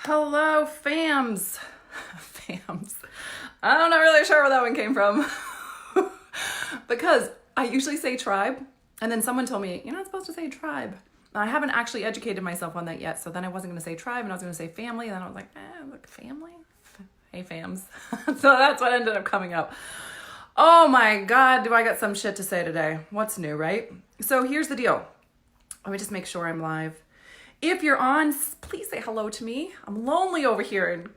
Hello, fams. Fams. I'm not really sure where that one came from. Because I usually say tribe, and then someone told me, you're not supposed to say tribe. I haven't actually educated myself on that yet, so then I wasn't going to say tribe, and I was going to say family, and then I was like, look, family? Hey, fams. So that's what ended up coming up. Oh my God, do I got some shit to say today. What's new, right? So here's the deal. Let me just make sure I'm live. If you're on, please say hello to me. I'm lonely over here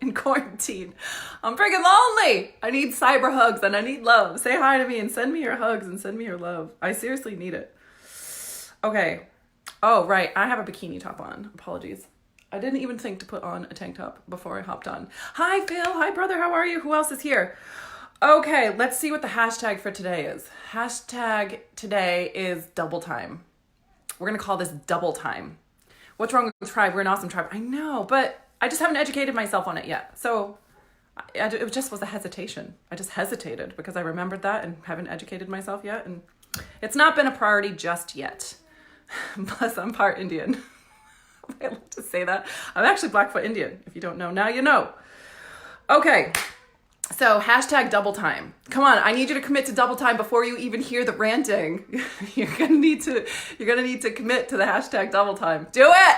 in quarantine. I'm freaking lonely. I need cyber hugs and I need love. Say hi to me and send me your hugs and send me your love. I seriously need it. Okay. Oh, right. I have a bikini top on. Apologies. I didn't even think to put on a tank top before I hopped on. Hi, Phil. Hi, brother. How are you? Who else is here? Okay, let's see what the hashtag for today is. Hashtag today is double time. We're going to call this double time. What's wrong with tribe? We're an awesome tribe. I know, but I just haven't educated myself on it yet. So it just was a hesitation. I just hesitated because I remembered that and haven't educated myself yet. And it's not been a priority just yet. Plus, I'm part Indian. I love to say that. I'm actually Blackfoot Indian. If you don't know, now you know. Okay. So hashtag double time. Come on, I need you to commit to double time before you even hear the ranting. You're gonna need to commit to the hashtag double time. Do it!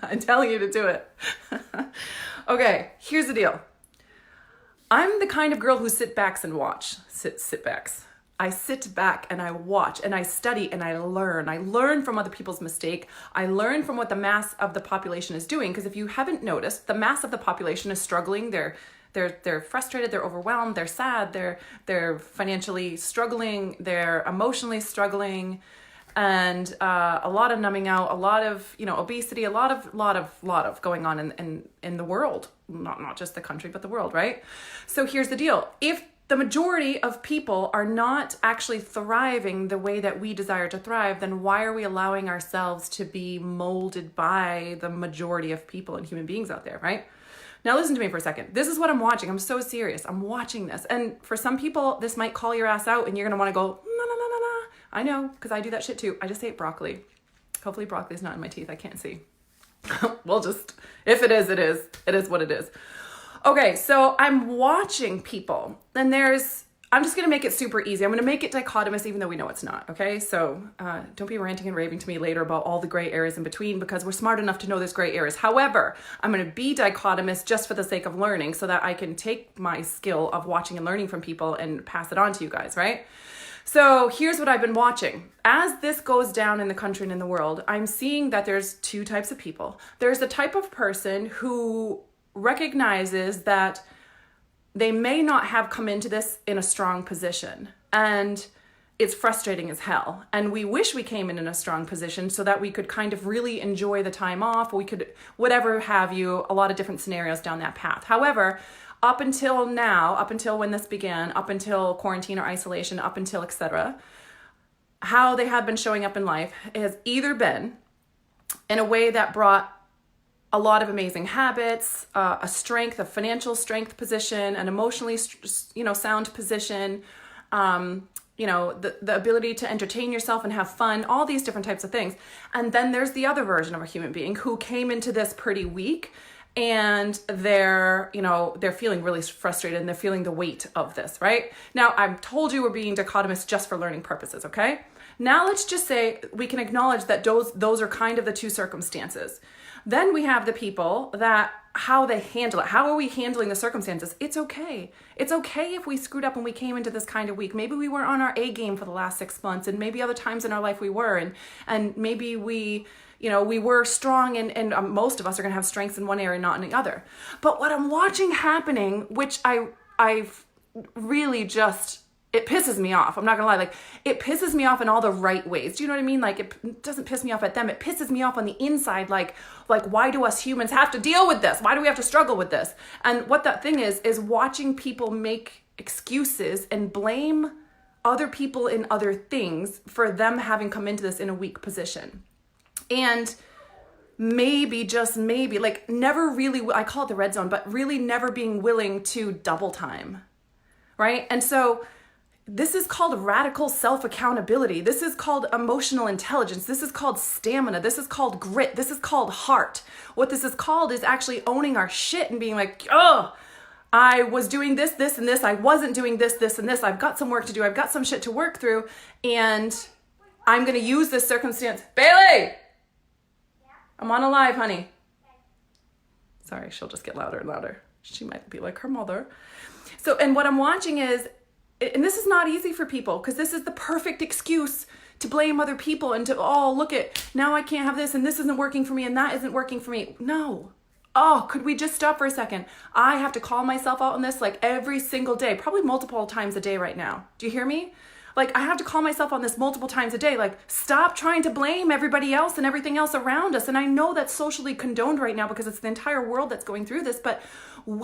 I'm telling you to do it. Okay, here's the deal. I'm the kind of girl who sit backs and watch. Sit backs. I sit back and I watch and I study and I learn. I learn from other people's mistake. I learn from what the mass of the population is doing. Because if you haven't noticed, the mass of the population is struggling. They're frustrated, they're overwhelmed, they're sad, they're financially struggling, they're emotionally struggling, and a lot of numbing out, a lot of obesity, a lot of going on in the world, not just the country but the world, right? So here's the deal: if the majority of people are not actually thriving the way that we desire to thrive, then why are we allowing ourselves to be molded by the majority of people and human beings out there, right? Now listen to me for a second. This is what I'm watching. I'm so serious. I'm watching this. And for some people, this might call your ass out and you're going to want to go, no, no, no, no, no. I know, because I do that shit too. I just ate broccoli. Hopefully broccoli's not in my teeth. I can't see. If it is, it is. It is what it is. Okay, so I'm watching people and I'm just going to make it super easy. I'm going to make it dichotomous even though we know it's not, okay? So don't be ranting and raving to me later about all the gray areas in between because we're smart enough to know there's gray areas. However, I'm going to be dichotomous just for the sake of learning so that I can take my skill of watching and learning from people and pass it on to you guys, right? So here's what I've been watching. As this goes down in the country and in the world, I'm seeing that there's two types of people. There's the type of person who recognizes that they may not have come into this in a strong position and it's frustrating as hell. And we wish we came in a strong position so that we could kind of really enjoy the time off. We could, whatever have you, a lot of different scenarios down that path. However, up until now, up until when this began, up until quarantine or isolation, up until etc., how they have been showing up in life has either been in a way that brought a lot of amazing habits, a financial strength position, an emotionally, sound position, the ability to entertain yourself and have fun, all these different types of things. And then there's the other version of a human being who came into this pretty weak and they're feeling really frustrated and they're feeling the weight of this, right? Now, I've told you we're being dichotomous just for learning purposes, okay? Now let's just say we can acknowledge that those are kind of the two circumstances. Then we have the people that how they handle it. How are we handling the circumstances? It's okay. It's okay if we screwed up and we came into this kind of week. Maybe we were on our A game for the last 6 months and maybe other times in our life we were. And maybe we were strong and most of us are going to have strengths in one area, not in the other. But what I'm watching happening, which I've really just, it pisses me off. I'm not gonna lie. Like, it pisses me off in all the right ways. Do you know what I mean? Like, it doesn't piss me off at them. It pisses me off on the inside. Like, why do us humans have to deal with this? Why do we have to struggle with this? And what that thing is watching people make excuses and blame other people in other things for them having come into this in a weak position. And maybe, just maybe, like, never really, I call it the red zone, but really never being willing to double time, right? And so This is called radical self-accountability. This is called emotional intelligence. This is called stamina. This is called grit. This is called heart. What this is called is actually owning our shit and being like, oh, I was doing this, this, and this. I wasn't doing this, this, and this. I've got some work to do. I've got some shit to work through. And I'm going to use this circumstance. Bailey! I'm on a live, honey. Sorry, she'll just get louder and louder. She might be like her mother. So, and what I'm watching is, and this is not easy for people because this is the perfect excuse to blame other people and to, oh, look at, now I can't have this and this isn't working for me and that isn't working for me. No. Oh, could we just stop for a second? I have to call myself out on this like every single day, probably multiple times a day right now. Do you hear me? Like, I have to call myself on this multiple times a day. Like, stop trying to blame everybody else and everything else around us. And I know that's socially condoned right now because it's the entire world that's going through this, but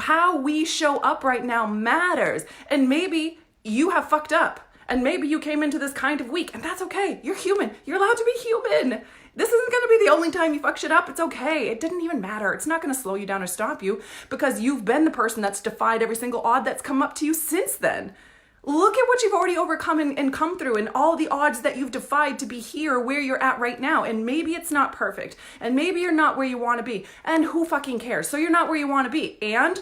how we show up right now matters. And maybe you have fucked up and maybe you came into this kind of week and that's okay. You're human. You're allowed to be human. This isn't going to be the only time you fuck shit up. It's okay. It didn't even matter. It's not going to slow you down or stop you because you've been the person that's defied every single odd that's come up to you since then. Look at what you've already overcome and come through and all the odds that you've defied to be here where you're at right now. And maybe it's not perfect. And maybe you're not where you want to be. And who fucking cares? So you're not where you want to be. And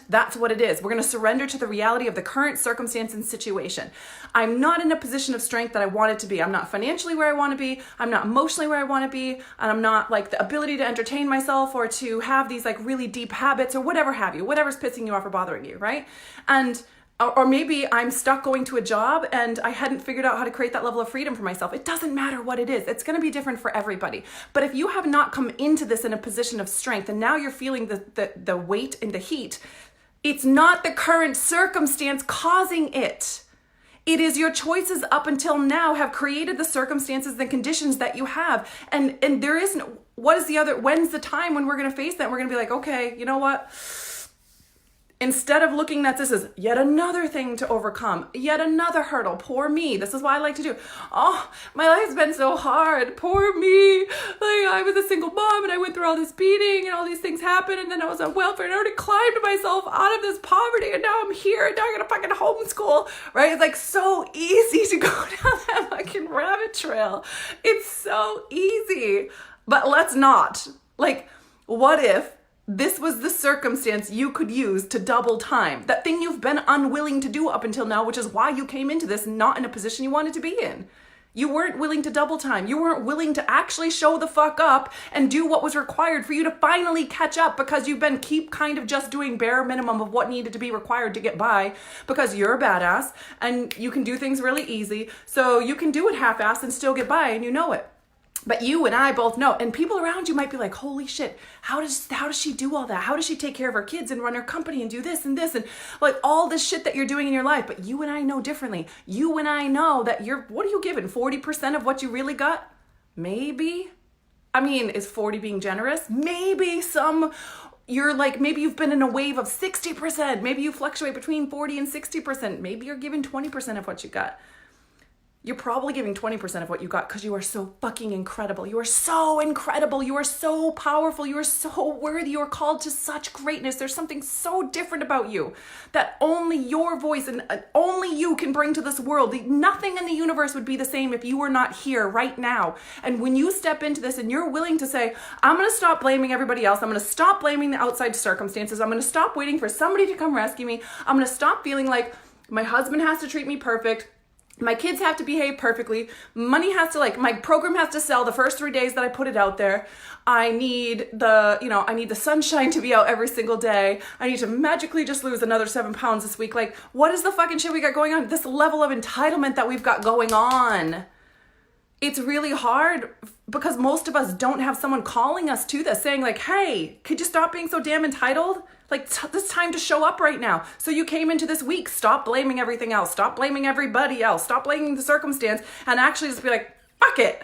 that's what it is. We're going to surrender to the reality of the current circumstance and situation. I'm not in a position of strength that I wanted to be. I'm not financially where I want to be. I'm not emotionally where I want to be. And I'm not like the ability to entertain myself or to have these like really deep habits or whatever have you, whatever's pissing you off or bothering you, right? And or maybe I'm stuck going to a job and I hadn't figured out how to create that level of freedom for myself. It doesn't matter what it is. It's going to be different for everybody. But if you have not come into this in a position of strength and now you're feeling the weight and the heat, it's not the current circumstance causing it. It is your choices up until now have created the circumstances and conditions that you have. And there isn't, when's the time when we're going to face that? We're going to be like, okay, you know what? Instead of looking at this as yet another thing to overcome, yet another hurdle, poor me. This is what I like to do. Oh, my life's been so hard, poor me. Like, I was a single mom and I went through all this beating and all these things happened and then I was on welfare and I already climbed myself out of this poverty and now I'm here and now I gotta fucking homeschool, right? It's like so easy to go down that fucking rabbit trail. It's so easy, but let's not. Like, what if this was the circumstance you could use to double time? That thing you've been unwilling to do up until now, which is why you came into this not in a position you wanted to be in. You weren't willing to double time. You weren't willing to actually show the fuck up and do what was required for you to finally catch up because you've been keep kind of just doing bare minimum of what needed to be required to get by because you're a badass and you can do things really easy. So you can do it half-assed and still get by and you know it. But you and I both know, and people around you might be like, holy shit, how does she do all that? How does she take care of her kids and run her company and do this and like all this shit that you're doing in your life? But you and I know differently. You and I know that what are you giving? 40% of what you really got? Maybe. I mean, is 40 being generous? Maybe maybe you've been in a wave of 60%. Maybe you fluctuate between 40 and 60%. Maybe you're giving 20% of what you got. You're probably giving 20% of what you got because you are so fucking incredible. You are so incredible. You are so powerful. You are so worthy. You are called to such greatness. There's something so different about you that only your voice and only you can bring to this world. Nothing in the universe would be the same if you were not here right now. And when you step into this and you're willing to say, I'm going to stop blaming everybody else. I'm going to stop blaming the outside circumstances. I'm going to stop waiting for somebody to come rescue me. I'm going to stop feeling like my husband has to treat me perfect. My kids have to behave perfectly. Money has to my program has to sell the first 3 days that I put it out there. I need the sunshine to be out every single day. I need to magically just lose another 7 pounds this week. Like, what is the fucking shit we got going on? This level of entitlement that we've got going on. It's really hard because most of us don't have someone calling us to this, saying like, hey, could you stop being so damn entitled? Like, this time to show up right now. So you came into this week, stop blaming everything else. Stop blaming everybody else. Stop blaming the circumstance and actually just be like, fuck it.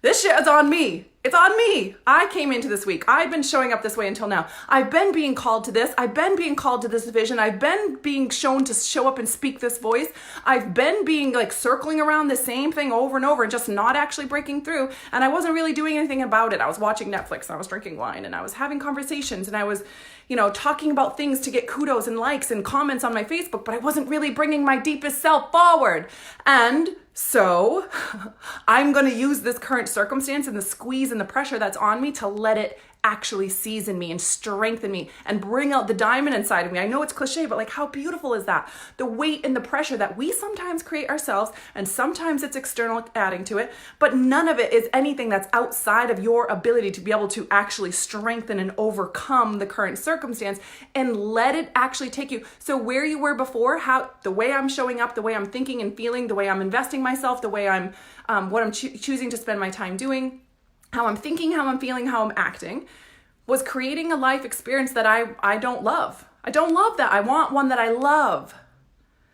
This shit is on me. It's on me. I came into this week. I've been showing up this way until now. I've been being called to this. I've been being called to this vision. I've been being shown to show up and speak this voice. I've been being like circling around the same thing over and over and just not actually breaking through. And I wasn't really doing anything about it. I was watching Netflix and I was drinking wine and I was having conversations and I was, talking about things to get kudos and likes and comments on my Facebook, but I wasn't really bringing my deepest self forward. And so I'm going to use this current circumstance and the squeeze and the pressure that's on me to let it actually season me and strengthen me and bring out the diamond inside of me. I know it's cliche, but like how beautiful is that? The weight and the pressure that we sometimes create ourselves, and sometimes it's external adding to it, but none of it is anything that's outside of your ability to be able to actually strengthen and overcome the current circumstance and let it actually take you. So where you were before, how the way I'm showing up, the way I'm thinking and feeling, the way I'm investing myself, the way I'm what I'm choosing to spend my time doing, how I'm thinking, how I'm feeling, how I'm acting, was creating a life experience that I don't love. I don't love that. I want one that I love.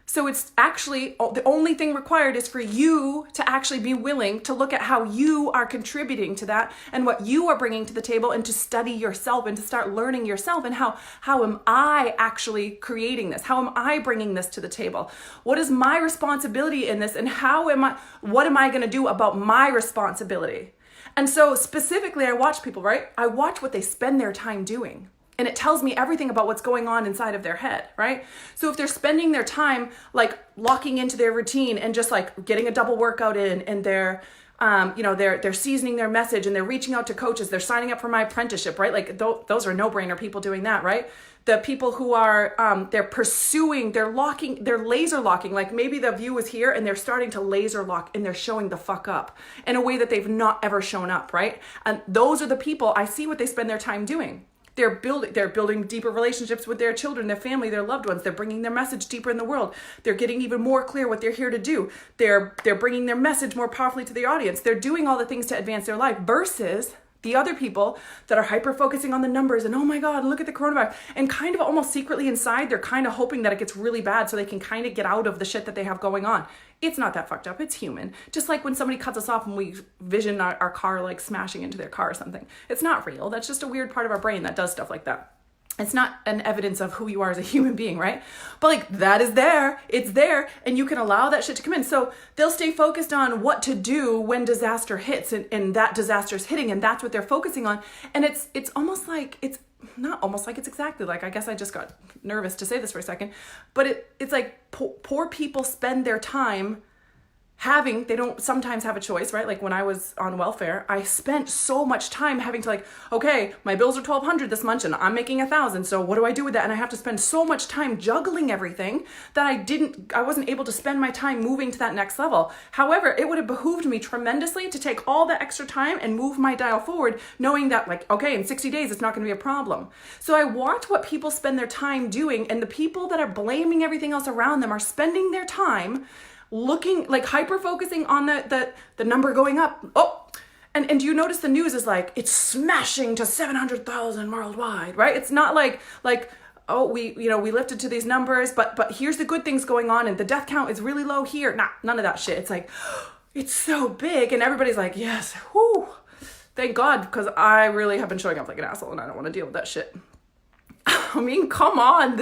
So it's actually, the only thing required is for you to actually be willing to look at how you are contributing to that and what you are bringing to the table, and to study yourself and to start learning yourself and how am I actually creating this? How am I bringing this to the table? What is my responsibility in this, and what am I going to do about my responsibility? And so specifically, I watch people, right? I watch what they spend their time doing. And it tells me everything about what's going on inside of their head, right? So if they're spending their time like locking into their routine and just like getting a double workout in, and they're seasoning their message and they're reaching out to coaches, they're signing up for my apprenticeship, right? Like those are no-brainer people doing that, right? The people who are, they're laser locking, like maybe the view is here and they're starting to laser lock and they're showing the fuck up in a way that they've not ever shown up, right? And those are the people, I see what they spend their time doing. They're building deeper relationships with their children, their family, their loved ones. They're bringing their message deeper in the world. They're getting even more clear what they're here to do. They're bringing their message more powerfully to the audience. They're doing all the things to advance their life, versus the other people that are hyper focusing on the numbers and, oh my God, look at the coronavirus. And kind of almost secretly inside, they're kind of hoping that it gets really bad so they can kind of get out of the shit that they have going on. It's not that fucked up. It's human. Just like when somebody cuts us off and we vision our car like smashing into their car or something. It's not real. That's just a weird part of our brain that does stuff like that. It's not an evidence of who you are as a human being, right? But like that is there, it's there, and you can allow that shit to come in. So they'll stay focused on what to do when disaster hits, and that disaster is hitting, and that's what they're focusing on. And it's almost like, it's not almost like, it's exactly like, I guess I just got nervous to say this for a second, but it's like poor people spend their time they don't sometimes have a choice, right? Like when I was on welfare, I spent so much time having to like, okay, my bills are $1,200 this month and I'm making $1,000. So what do I do with that? And I have to spend so much time juggling everything that I wasn't able to spend my time moving to that next level. However, it would have behooved me tremendously to take all that extra time and move my dial forward, knowing that like, okay, in 60 days, it's not going to be a problem. So I watch what people spend their time doing, and the people that are blaming everything else around them are spending their time looking like hyper focusing on the number going up. Oh, and do you notice the news is like, it's smashing to 700,000 worldwide, right? It's not like, oh, we lifted to these numbers, but here's the good things going on and the death count is really low here. Nah, none of that shit. It's like, it's so big and everybody's like, yes, whoo, thank God, because I really have been showing up like an asshole and I don't want to deal with that shit. I mean, come on,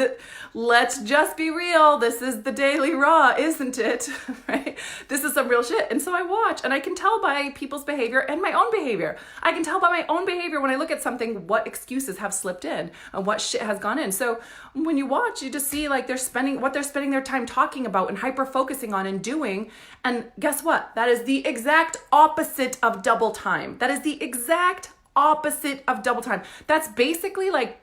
let's just be real. This is the daily raw, isn't it? Right? This is some real shit. And so I watch, and I can tell by people's behavior and my own behavior. I can tell by my own behavior when I look at something, what excuses have slipped in and what shit has gone in. So when you watch, you just see like they're spending their time talking about and hyper focusing on and doing. And guess what? That is the exact opposite of double time. That is the exact opposite of double time. That's basically like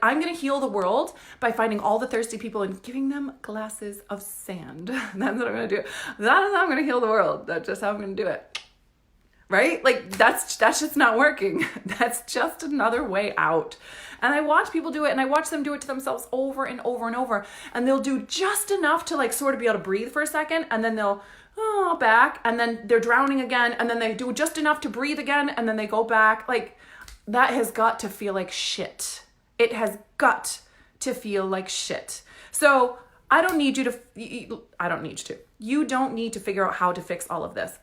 I'm going to heal the world by finding all the thirsty people and giving them glasses of sand. That's what I'm going to do. That is how I'm going to heal the world. That's just how I'm going to do it. Right? Like that's just not working. That's just another way out. And I watch people do it, and I watch them do it to themselves over and over and over. And they'll do just enough to like sort of be able to breathe for a second, and then they'll back, and then they're drowning again, and then they do just enough to breathe again, and then they go back. Like that has got to feel like shit. It has got to feel like shit. So I don't need you to. You don't need to figure out how to fix all of this.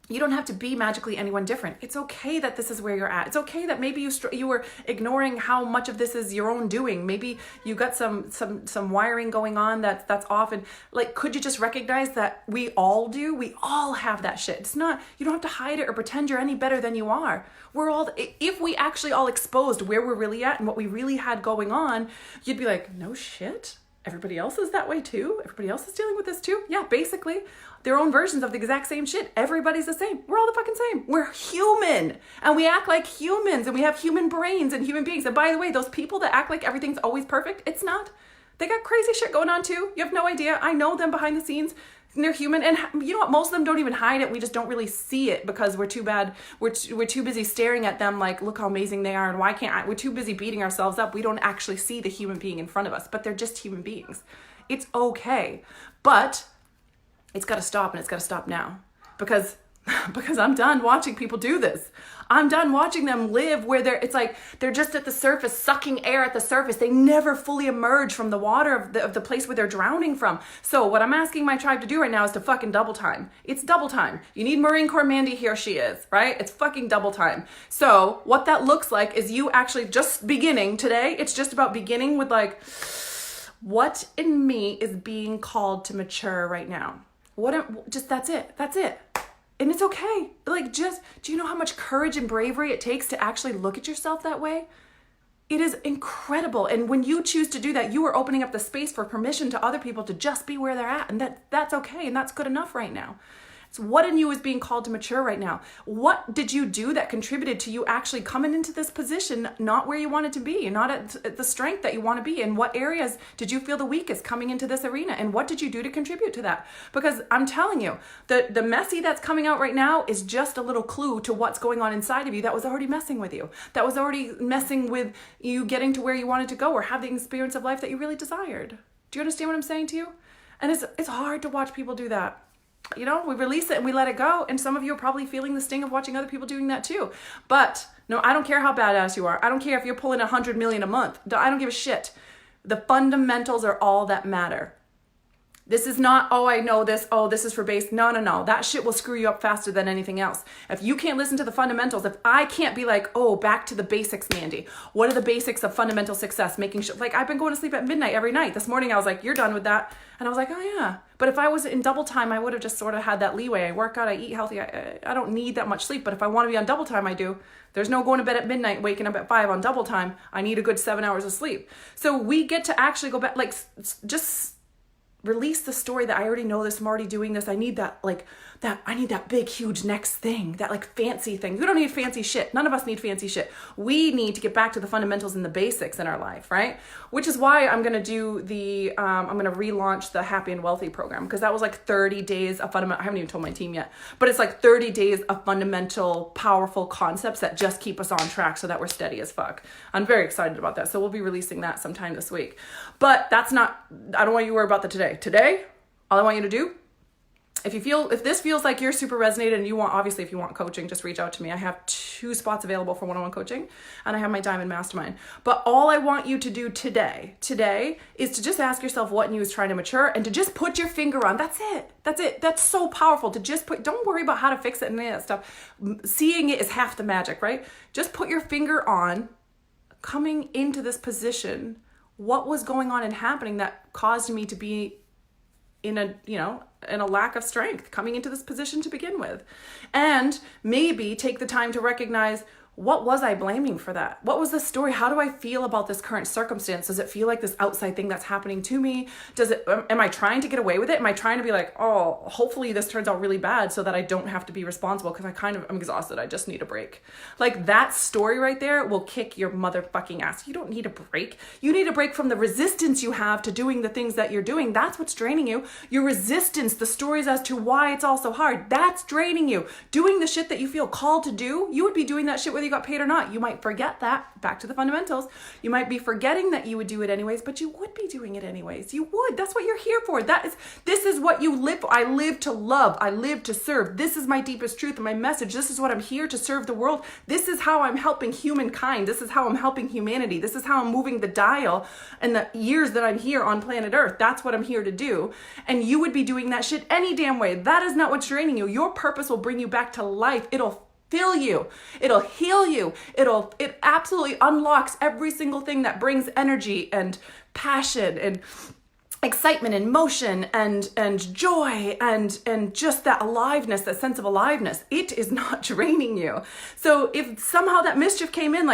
You don't have to be magically anyone different. It's okay that this is where you're at. It's okay that maybe you were ignoring how much of this is your own doing. Maybe you got some wiring going on that's off. And like, could you just recognize that we all do? We all have that shit. It's not, you don't have to hide it or pretend you're any better than you are. We're all, if we actually all exposed where we're really at and what we really had going on, you'd be like, no shit. Everybody else is that way too. Everybody else is dealing with this too. Yeah, basically their own versions of the exact same shit. Everybody's the same. We're all the fucking same. We're human and we act like humans and we have human brains and human beings. And by the way, those people that act like everything's always perfect, it's not. They got crazy shit going on too. You have no idea. I know them behind the scenes. And they're human. And you know what? Most of them don't even hide it. We just don't really see it because we're too bad. We're too busy staring at them like, look how amazing they are. And why can't I? We're too busy beating ourselves up. We don't actually see the human being in front of us, but they're just human beings. It's okay. But it's got to stop, and it's got to stop now because I'm done watching people do this. I'm done watching them live where it's like they're just at the surface, sucking air at the surface. They never fully emerge from the water of the place where they're drowning from. So what I'm asking my tribe to do right now is to fucking double time. It's double time. You need Marine Corps Mandy, here she is, right? It's fucking double time. So what that looks like is you actually just beginning today. It's just about beginning with like, what in me is being called to mature right now? That's it. That's it. And it's okay. Like, do you know how much courage and bravery it takes to actually look at yourself that way? It is incredible. And when you choose to do that, you are opening up the space for permission to other people to just be where they're at. And that's okay. And that's good enough right now. So what in you is being called to mature right now? What did you do that contributed to you actually coming into this position, not where you wanted to be, not at the strength that you want to be? And what areas did you feel the weakest coming into this arena? And what did you do to contribute to that? Because I'm telling you, the messy that's coming out right now is just a little clue to what's going on inside of you that was already messing with you, that was already messing with you getting to where you wanted to go or have the experience of life that you really desired. Do you understand what I'm saying to you? And it's hard to watch people do that. You know, we release it and we let it go. And some of you are probably feeling the sting of watching other people doing that too. But no, I don't care how badass you are. I don't care if you're pulling 100 million a month. I don't give a shit. The fundamentals are all that matter. This is not, oh, I know this. Oh, this is for base. No. That shit will screw you up faster than anything else. If you can't listen to the fundamentals, if I can't be like, oh, back to the basics, Mandy. What are the basics of fundamental success? Making sure, like, I've been going to sleep at midnight every night. This morning I was like, you're done with that. And I was like, oh yeah. But if I was in double time, I would have just sort of had that leeway. I work out, I eat healthy. I don't need that much sleep. But if I want to be on double time, I do. There's no going to bed at midnight, waking up at 5 on double time. I need a good 7 hours of sleep. So we get to actually go back, like, just release the story that I already know this, I'm already doing this. I need that, I need that big, huge next thing, that like fancy thing. We don't need fancy shit. None of us need fancy shit. We need to get back to the fundamentals and the basics in our life, right? Which is why I'm going to do I'm going to relaunch the Happy and Wealthy program, because that was like 30 days of fundamental, I haven't even told my team yet, but it's like 30 days of fundamental, powerful concepts that just keep us on track so that we're steady as fuck. I'm very excited about that. So we'll be releasing that sometime this week. But I don't want you to worry about that today. Today, all I want you to do, if this feels like you're super resonated and you want, obviously if you want coaching, just reach out to me. I have 2 spots available for one-on-one coaching, and I have my Diamond Mastermind. But all I want you to do today is to just ask yourself what in you is trying to mature, and to just put your finger on. That's it. That's so powerful to just don't worry about how to fix it and any of that stuff. Seeing it is half the magic, right? Just put your finger on coming into this position. What was going on and happening that caused me to be in a lack of strength coming into this position to begin with? And maybe take the time to recognize, what was I blaming for that? What was the story? How do I feel about this current circumstance? Does it feel like this outside thing that's happening to me? Am I trying to get away with it? Am I trying to be like, oh, hopefully this turns out really bad so that I don't have to be responsible because I'm exhausted. I just need a break. Like, that story right there will kick your motherfucking ass. You don't need a break. You need a break from the resistance you have to doing the things that you're doing. That's what's draining you. Your resistance, the stories as to why it's all so hard, that's draining you. Doing the shit that you feel called to do, you would be doing that shit with whether you got paid or not. You might forget that. Back to the fundamentals. You might be forgetting that you would do it anyways, but you would be doing it anyways. You would. That's what you're here for. This is what you live for. I live to love. I live to serve. This is my deepest truth and my message. This is what I'm here to serve the world. This is how I'm helping humankind. This is how I'm helping humanity. This is how I'm moving the dial and the years that I'm here on planet Earth. That's what I'm here to do. And you would be doing that shit any damn way. That is not what's draining you. Your purpose will bring you back to life. It'll fill you. It'll heal you. It absolutely unlocks every single thing that brings energy and passion and excitement and motion and joy and just that aliveness, that sense of aliveness. It is not draining you. So if somehow that mischief came in,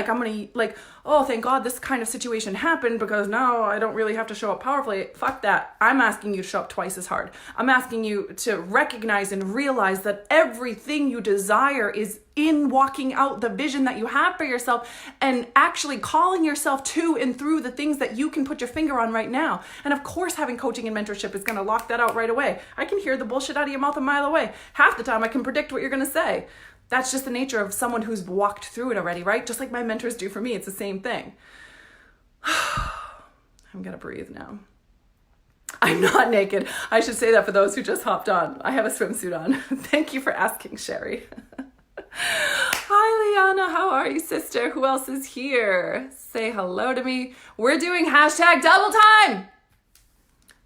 oh, thank God this kind of situation happened because now I don't really have to show up powerfully. Fuck that. I'm asking you to show up twice as hard. I'm asking you to recognize and realize that everything you desire is in walking out the vision that you have for yourself and actually calling yourself to and through the things that you can put your finger on right now. And of course, having coaching and mentorship is going to lock that out right away. I can hear the bullshit out of your mouth a mile away. Half the time I can predict what you're going to say. That's just the nature of someone who's walked through it already, right? Just like my mentors do for me. It's the same thing. I'm going to breathe now. I'm not naked. I should say that for those who just hopped on. I have a swimsuit on. Thank you for asking, Sherry. Hi, Liana. How are you, sister? Who else is here? Say hello to me. We're doing hashtag double time.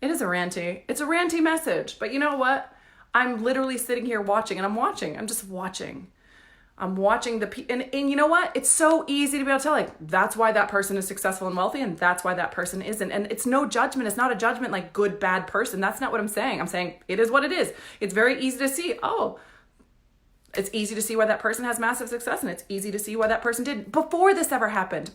It is a ranty. It's a ranty message. But you know what? I'm literally sitting here watching, and I'm just watching. I'm watching and you know what? It's so easy to be able to tell, that's why that person is successful and wealthy, and that's why that person isn't. And it's no judgment. It's not a judgment like good, bad person. That's not what I'm saying. I'm saying it is what it is. It's very easy to see, it's easy to see why that person has massive success, and it's easy to see why that person didn't before this ever happened.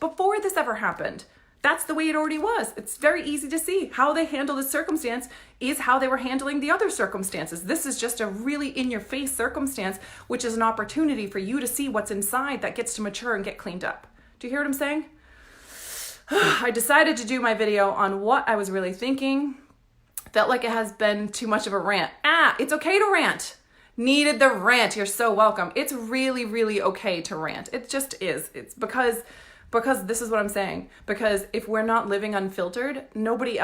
That's the way it already was. It's very easy to see how they handle the circumstance is how they were handling the other circumstances. This is just a really in-your-face circumstance, which is an opportunity for you to see what's inside that gets to mature and get cleaned up. Do you hear what I'm saying? I decided to do my video on what I was really thinking. Felt like it has been too much of a rant. It's okay to rant. Needed the rant. You're so welcome. It's really, really okay to rant. It just is. It's because this is what I'm saying. Because if we're not living unfiltered, everybody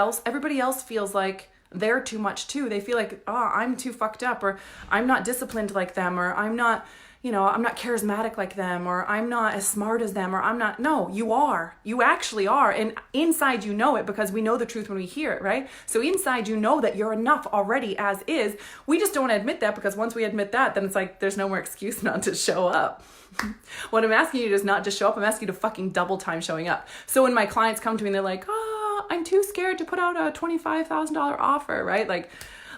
else feels like they're too much too. They feel like, I'm too fucked up, or I'm not disciplined like them, or I'm not charismatic like them, or I'm not as smart as them, or I'm not. No, you are. You actually are. And inside you know it, because we know the truth when we hear it, right? So inside you know that you're enough already as is. We just don't want to admit that, because once we admit that, then it's like there's no more excuse not to show up. What I'm asking you to do is not just show up. I'm asking you to fucking double time showing up. So when my clients come to me and they're like, I'm too scared to put out a $25,000 offer, right? Like,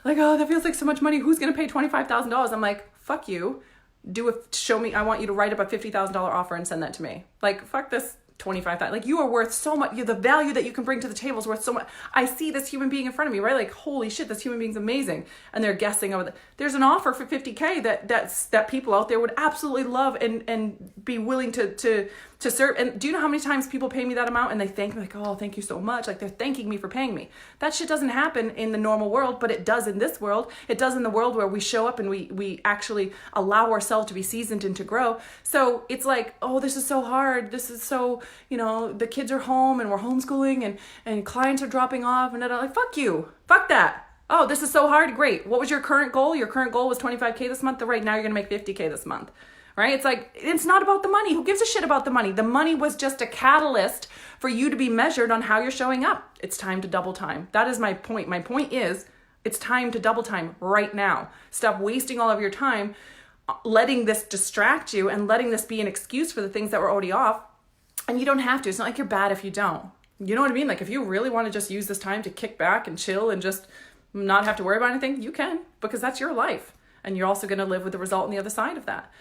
that feels like so much money. Who's going to pay $25,000? I'm like, fuck you. Show me. I want you to write up a $50,000 offer and send that to me. Fuck this 25,000. You are worth so much. The value that you can bring to the table is worth so much. I see this human being in front of me, right? Holy shit, this human being's amazing. And they're guessing over there's an offer for 50K that people out there would absolutely love and be willing to serve. And do you know how many times people pay me that amount and they thank me thank you so much. They're thanking me for paying me. That shit doesn't happen in the normal world, but it does in this world. It does in the world where we show up and we actually allow ourselves to be seasoned and to grow. So it's this is so hard. This is so, the kids are home and we're homeschooling and clients are dropping off and fuck you. Fuck that. Oh, this is so hard. Great. What was your current goal? Your current goal was 25K this month. Right now you're going to make 50K this month. Right? It's not about the money. Who gives a shit about the money? The money was just a catalyst for you to be measured on how you're showing up. It's time to double time. That is my point. My point is it's time to double time right now. Stop wasting all of your time letting this distract you and letting this be an excuse for the things that were already off. And you don't have to. It's not like you're bad if you don't. You know what I mean? If you really want to just use this time to kick back and chill and just not have to worry about anything, you can, because that's your life. And you're also going to live with the result on the other side of that.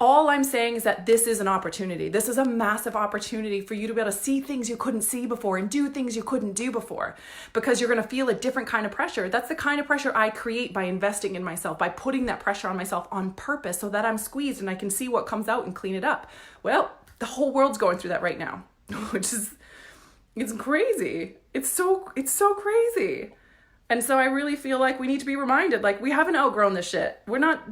All I'm saying is that this is an opportunity. This is a massive opportunity for you to be able to see things you couldn't see before and do things you couldn't do before, because you're going to feel a different kind of pressure. That's the kind of pressure I create by investing in myself, by putting that pressure on myself on purpose so that I'm squeezed and I can see what comes out and clean it up. Well, the whole world's going through that right now, which is, it's crazy. It's so crazy. And so I really feel like we need to be reminded, like, we haven't outgrown this shit.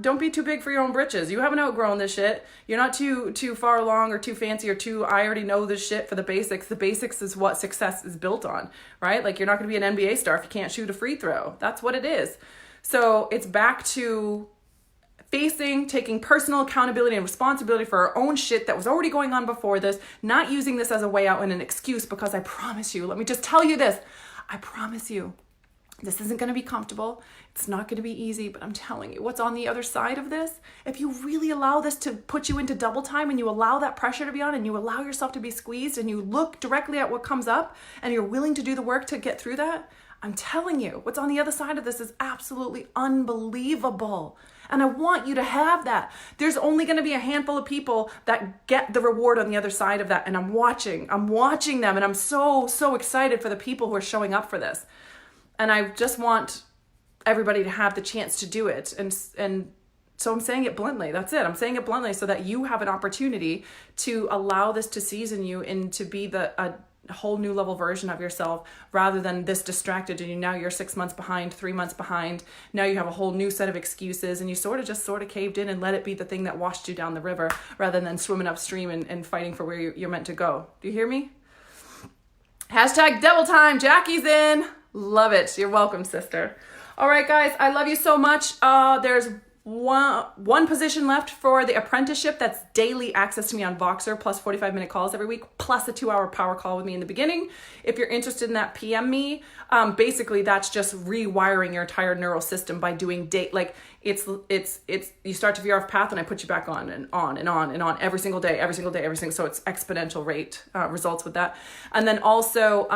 Don't be too big for your own britches. You haven't outgrown this shit. You're not too far along or too fancy or I already know this shit for the basics. The basics is what success is built on, right? Like, you're not going to be an NBA star if you can't shoot a free throw. That's what it is. So it's back to taking personal accountability and responsibility for our own shit that was already going on before this, not using this as a way out and an excuse, because I promise you, let me just tell you this, I promise you, this isn't going to be comfortable. It's not going to be easy, but I'm telling you, what's on the other side of this, if you really allow this to put you into double time and you allow that pressure to be on and you allow yourself to be squeezed and you look directly at what comes up and you're willing to do the work to get through that, I'm telling you, what's on the other side of this is absolutely unbelievable. And I want you to have that. There's only going to be a handful of people that get the reward on the other side of that. And I'm watching them. And I'm so, so excited for the people who are showing up for this. And I just want everybody to have the chance to do it. And so I'm saying it bluntly. That's it. I'm saying it bluntly so that you have an opportunity to allow this to season you and to be a whole new level version of yourself, rather than this distracted and now you're 6 months behind, 3 months behind. Now you have a whole new set of excuses and you sort of caved in and let it be the thing that washed you down the river, rather than swimming upstream and fighting for where you're meant to go. Do you hear me? Hashtag double time. Jackie's in. Love it. You're welcome, sister. All right, guys, I love you so much. There's one position left for the apprenticeship. That's daily access to me on Voxer, plus 45-minute calls every week, plus a 2-hour power call with me in the beginning. If you're interested in that, PM me. Basically, that's just rewiring your entire neural system by doing it's you start to veer off path and I put you back on and on and on and on every single day. So it's exponential rate results with that. And then also,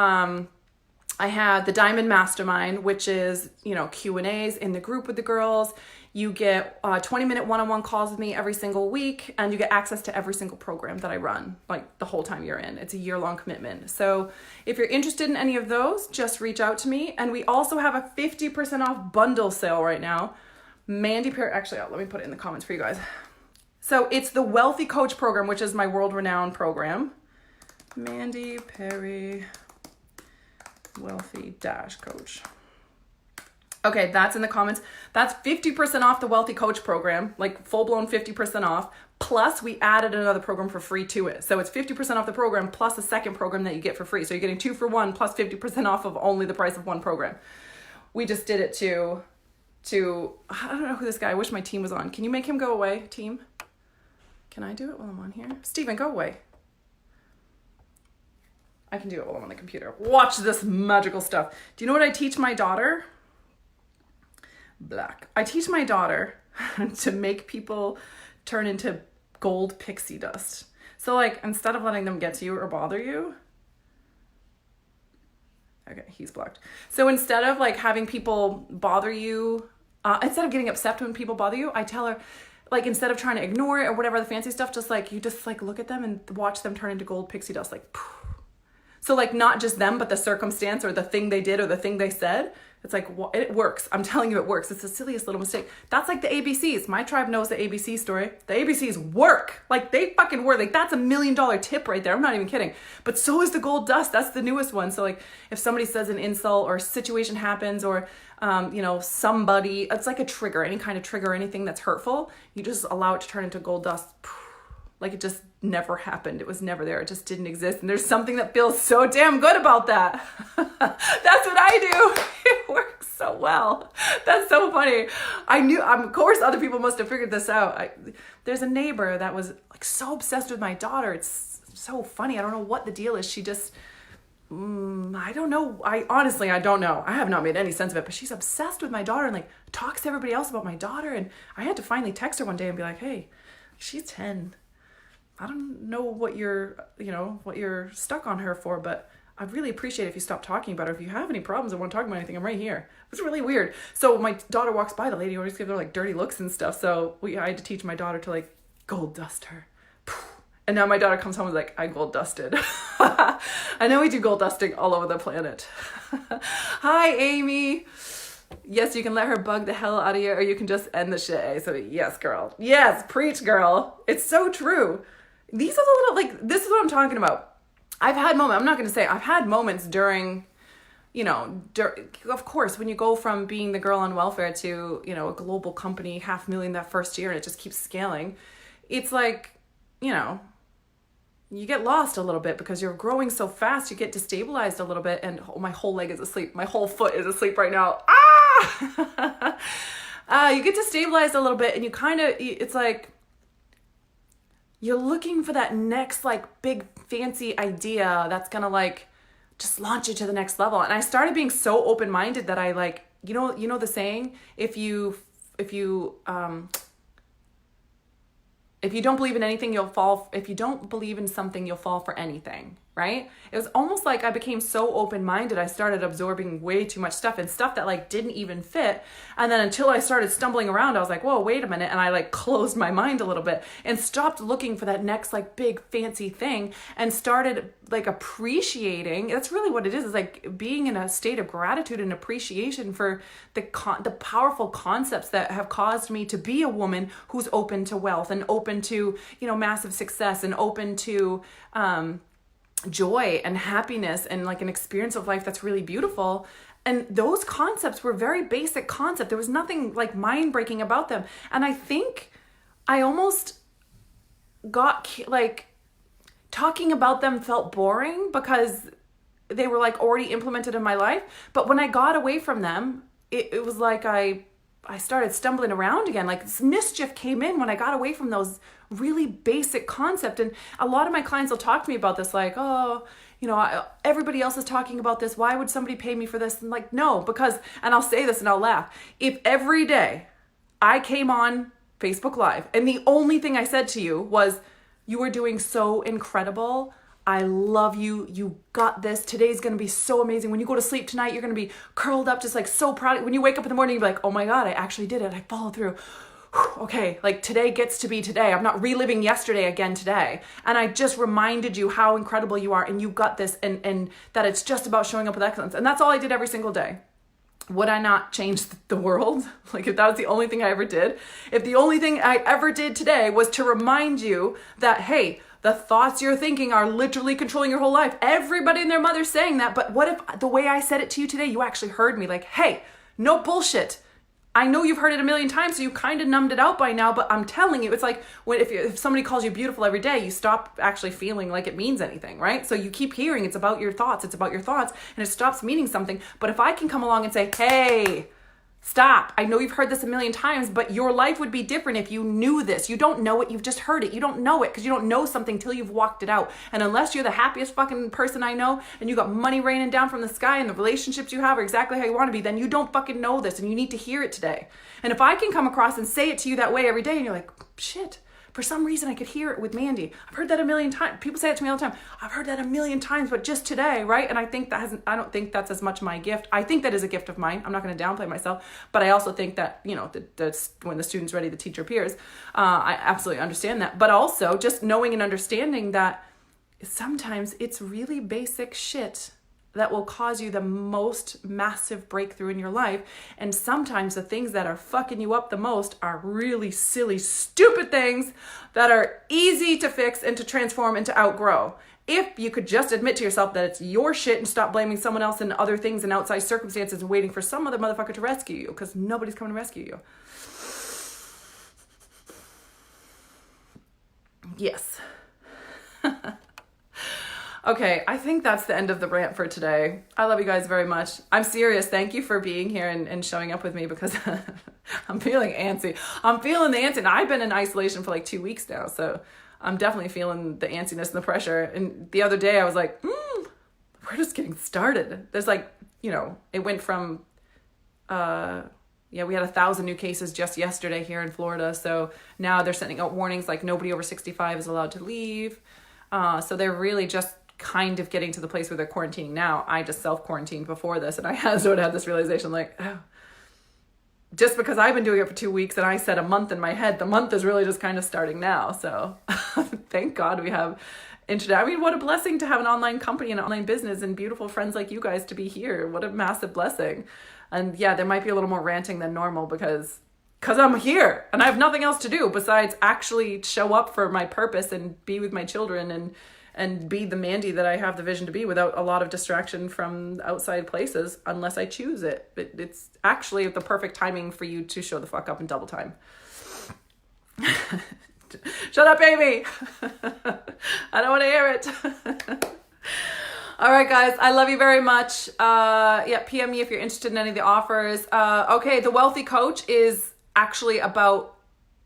I have the Diamond Mastermind, which is, Q&As in the group with the girls. You get 20-minute one-on-one calls with me every single week, and you get access to every single program that I run, like the whole time you're in. It's a year-long commitment. So if you're interested in any of those, just reach out to me. And we also have a 50% off bundle sale right now. Mandy Perry, actually, let me put it in the comments for you guys. So it's the Wealthy Coach program, which is my world-renowned program. Mandy Perry Wealthy Coach. Okay, that's in the comments. That's 50% off the Wealthy Coach program, like full-blown 50% off. Plus, we added another program for free to it. So it's 50% off the program plus a second program that you get for free. So you're getting 2 for 1 plus 50% off of only the price of one program. We just did it to I don't know who this guy, I wish my team was on. Can you make him go away, team? Can I do it while I'm on here? Steven, go away. I can do it while I'm on the computer. Watch this magical stuff. Do you know what I teach my daughter? Black. I teach my daughter to make people turn into gold pixie dust. So instead of letting them get to you or bother you. Okay, he's blocked. So instead of having people bother you, instead of getting upset when people bother you, I tell her, instead of trying to ignore it or whatever the fancy stuff, just you look at them and watch them turn into gold pixie dust. So not just them, but the circumstance or the thing they did or the thing they said. It's it works. I'm telling you, it works. It's the silliest little mistake. That's the ABCs. My tribe knows the ABC story. The ABCs work. They fucking work. That's $1 million tip right there. I'm not even kidding. But so is the gold dust. That's the newest one. So if somebody says an insult or a situation happens or, somebody, it's like a trigger, any kind of trigger, anything that's hurtful, you just allow it to turn into gold dust. It just never happened. It was never there. It just didn't exist. And there's something that feels so damn good about that. That's what I do. It works so well. That's so funny. I knew, of course, other people must have figured this out. There's a neighbor that was so obsessed with my daughter. It's so funny. I don't know what the deal is. She just, I don't know. I don't know. I have not made any sense of it, but she's obsessed with my daughter and talks to everybody else about my daughter. And I had to finally text her one day and be like, hey, she's 10. I don't know what you're stuck on her for, but I'd really appreciate it if you stop talking about her. If you have any problems or want to talk about anything, I'm right here. It's really weird. So my daughter walks by, the lady always gives her dirty looks and stuff. So I had to teach my daughter to gold dust her. And now my daughter comes home and is I gold dusted. I know we do gold dusting all over the planet. Hi, Amy. Yes, you can let her bug the hell out of you or you can just end the shit. So yes, girl. Yes, preach, girl. It's so true. These are the little, this is what I'm talking about. I've had moments during of course, when you go from being the girl on welfare to, a global company, 500,000 that first year, and it just keeps scaling, it's like, you get lost a little bit because you're growing so fast, you get destabilized a little bit, and my whole leg is asleep. My whole foot is asleep right now. You get destabilized a little bit, and it's like, you're looking for that next like big fancy idea that's gonna like just launch you to the next level. And I started being so open-minded that I like, the saying, if you don't believe in anything, if you don't believe in something, you'll fall for anything, right? It was almost like I became so open-minded, I started absorbing way too much stuff and stuff that like didn't even fit. And then until I started stumbling around, I was like, whoa, wait a minute. And I like closed my mind a little bit and stopped looking for that next like big fancy thing and started like appreciating. That's really what it is like being in a state of gratitude and appreciation for the powerful concepts that have caused me to be a woman who's open to wealth and open to, massive success and open to, joy and happiness and like an experience of life that's really beautiful. And those concepts were very basic concepts. There was nothing like mind-breaking about them. And I think I almost got like talking about them felt boring because they were like already implemented in my life. But when I got away from them, it was like I started stumbling around again. Like this mischief came in when I got away from those really basic concept. And a lot of my clients will talk to me about this, like, oh, everybody else is talking about this. Why would somebody pay me for this? And like, no, because, and I'll say this and I'll laugh. If every day I came on Facebook Live and the only thing I said to you was, you are doing so incredible. I love you. You got this. Today's going to be so amazing. When you go to sleep tonight, you're going to be curled up, just like so proud. When you wake up in the morning, you'll be like, oh my God, I actually did it. I followed through. Okay, like today gets to be today. I'm not reliving yesterday again today. And I just reminded you how incredible you are and you got this and that it's just about showing up with excellence. And that's all I did every single day. Would I not change the world? Like if that was the only thing I ever did, if the only thing I ever did today was to remind you that, hey, the thoughts you're thinking are literally controlling your whole life. Everybody and their mother's saying that, but what if the way I said it to you today, you actually heard me like, hey, no bullshit. I know you've heard it a million times, so you kind of numbed it out by now, but I'm telling you, it's like if somebody calls you beautiful every day, you stop actually feeling like it means anything, right? So you keep hearing it's about your thoughts, and it stops meaning something. But if I can come along and say, hey, stop. I know you've heard this a million times, but your life would be different if you knew this. You don't know it. You've just heard it. You don't know it because you don't know something till you've walked it out. And unless you're the happiest fucking person I know and you got money raining down from the sky and the relationships you have are exactly how you want to be, then you don't fucking know this and you need to hear it today. And if I can come across and say it to you that way every day and you're like, shit, for some reason I could hear it with Mandy. I've heard that a million times. People say it to me all the time. I've heard that a million times, but just today, right? And I think I don't think that's as much my gift. I think that is a gift of mine. I'm not going to downplay myself, but I also think that, that's when the student's ready, the teacher appears. I absolutely understand that. But also just knowing and understanding that sometimes it's really basic shit that will cause you the most massive breakthrough in your life. And sometimes the things that are fucking you up the most are really silly, stupid things that are easy to fix and to transform and to outgrow. If you could just admit to yourself that it's your shit and stop blaming someone else and other things and outside circumstances and waiting for some other motherfucker to rescue you, because nobody's coming to rescue you. Yes. Okay, I think that's the end of the rant for today. I love you guys very much. I'm serious. Thank you for being here and showing up with me because I'm feeling antsy. I'm feeling the antsy. And I've been in isolation for like 2 weeks now, so I'm definitely feeling the antsiness and the pressure. And the other day I was like, we're just getting started. There's like, it went from, we had 1,000 new cases just yesterday here in Florida. So now they're sending out warnings like nobody over 65 is allowed to leave. So they're really just kind of getting to the place where they're quarantining now. I just self-quarantined before this, and I sort of had this realization like, oh, just because I've been doing it for 2 weeks and I set a month in my head, the month is really just kind of starting now. So thank God we have internet. I mean, what a blessing to have an online company and an online business and beautiful friends like you guys to be here. What a massive blessing. And yeah, there might be a little more ranting than normal because I'm here and I have nothing else to do besides actually show up for my purpose and be with my children and and be the Mandy that I have the vision to be without a lot of distraction from outside places unless I choose it. It's actually the perfect timing for you to show the fuck up in double time. Shut up, Amy. I don't want to hear it. All right, guys, I love you very much. PM me if you're interested in any of the offers. Okay, the Wealthy Coach is actually about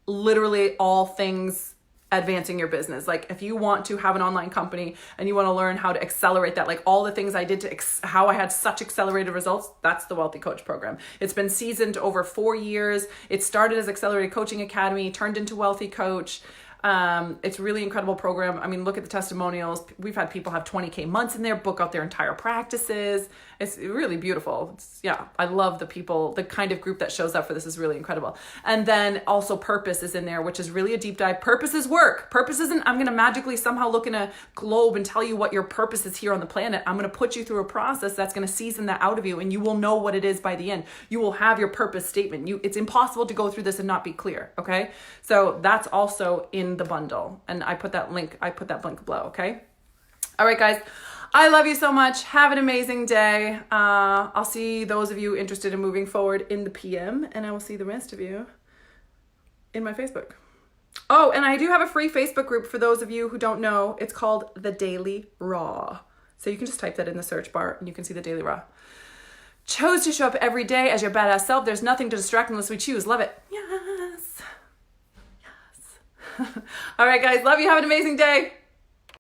literally all things advancing your business. Like if you want to have an online company and you want to learn how to accelerate that, like all the things I did to how I had such accelerated results, that's the Wealthy Coach program. It's been seasoned over 4 years. It started as Accelerated Coaching Academy, turned into Wealthy Coach. It's a really incredible program. I mean, look at the testimonials. We've had people have 20K months in there, book out their entire practices. It's really beautiful. I love the people, the kind of group that shows up for this is really incredible. And then also Purpose is in there, which is really a deep dive. Purpose is work. Purpose isn't, I'm going to magically somehow look in a globe and tell you what your purpose is here on the planet. I'm going to put you through a process that's going to season that out of you, and you will know what it is by the end. You will have your purpose statement. It's impossible to go through this and not be clear. Okay. So that's also in the bundle. And I put that link below. Okay. All right, guys. I love you so much. Have an amazing day. I'll see those of you interested in moving forward in the PM, and I will see the rest of you in my Facebook. Oh, and I do have a free Facebook group for those of you who don't know. It's called The Daily Raw. So you can just type that in the search bar and you can see The Daily Raw. Chose to show up every day as your badass self. There's nothing to distract unless we choose. Love it. Yes. Yes. All right, guys. Love you. Have an amazing day.